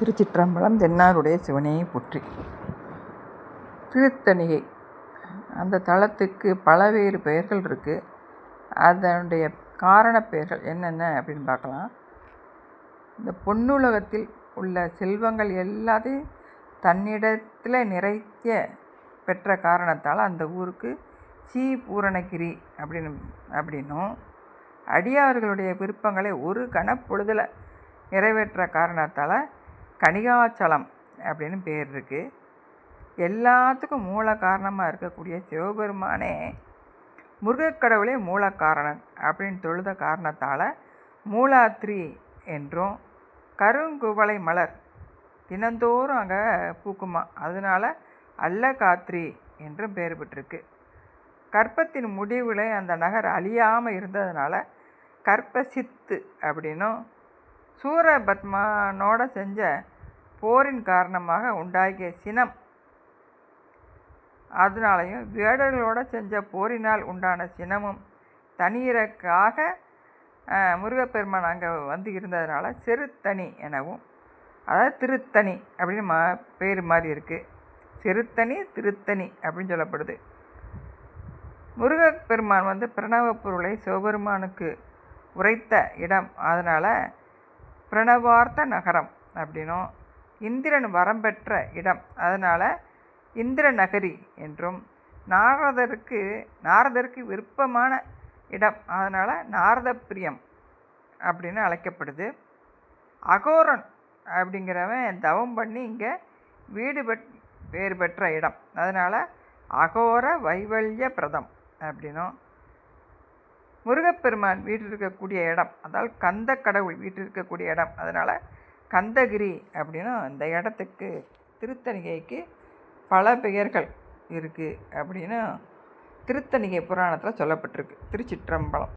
திருச்சிற்றம்பலம். தென்னாருடைய சிவனையை போற்றி. திருத்தணிகை அந்த தலத்துக்கு பலவேறு பெயர்கள் இருக்குது. அதனுடைய காரண பெயர்கள் என்னென்ன அப்படின்னு பார்க்கலாம். இந்த பொன்னுலகத்தில் உள்ள செல்வங்கள் எல்லாத்தையும் தன்னிடத்தில் நிறைய பெற்ற காரணத்தால் அந்த ஊருக்கு பூரணகிரி அப்படின்னும், அடியார்களுடைய விருப்பங்களை ஒரு கணப்பொழுதில் நிறைவேற்ற காரணத்தால் கணிகாச்சலம் அப்படின்னு பேர் இருக்குது. எல்லாத்துக்கும் மூல காரணமாக இருக்கக்கூடிய சிவபெருமானே முருகக்கடவுளே மூலக்காரணன் அப்படின்னு தொழுத காரணத்தால் மூலாத்திரி என்றும், கருங்குவளை மலர் தினந்தோறும் அங்கே பூக்குமா, அதனால் அல்லகாத்திரி என்றும் பேர் பெற்றிருக்கு. கற்பத்தின் முடிவில் அந்த நகர் அழியாமல் இருந்ததுனால கற்பசித்து அப்படின்னும், சூரபத்மனோட செஞ்ச போரின் காரணமாக உண்டாகிய சினம், அதனாலையும் வேடர்களோடு செஞ்ச போரினால் உண்டான சினமும் தண்ணீருக்காக முருகப்பெருமான் அங்கே வந்து இருந்ததுனால செருத்தணி எனவும், அதாவது திருத்தணி அப்படின்னு பேர் மாதிரி இருக்குது. செருத்தணி திருத்தணி அப்படின்னு சொல்லப்படுது. முருகப்பெருமான் வந்து பிரணவ பொருளை சிவபெருமானுக்கு உரைத்த இடம், அதனால் பிரணவார்த்த நகரம் அப்படின்னும், இந்திரன் வரம் பெற்ற இடம், அதனால் இந்திர நகரி என்றும், நாரதருக்கு விருப்பமான இடம், அதனால் நாரத பிரியம் அப்படின்னு அழைக்கப்படுது. அகோரன் அப்படிங்கிறவன் தவம் பண்ணி இங்கே வீடு பேர் பெற்ற இடம், அதனால் அகோர வைவல்ய பிரதம் அப்படின்னும், முருகப்பெருமான் வீட்டில் இருக்கக்கூடிய இடம், அதாவது கந்த கடவுள் வீட்டில் இருக்கக்கூடிய இடம், அதனால் கந்தகிரி அப்படின்னும் இந்த இடத்துக்கு திருத்தணிகைக்கு பல பெயர்கள் இருக்குது அப்படின்னு திருத்தணிகை புராணத்தில் சொல்லப்பட்டிருக்கு. திருச்சிற்றம்பலம்.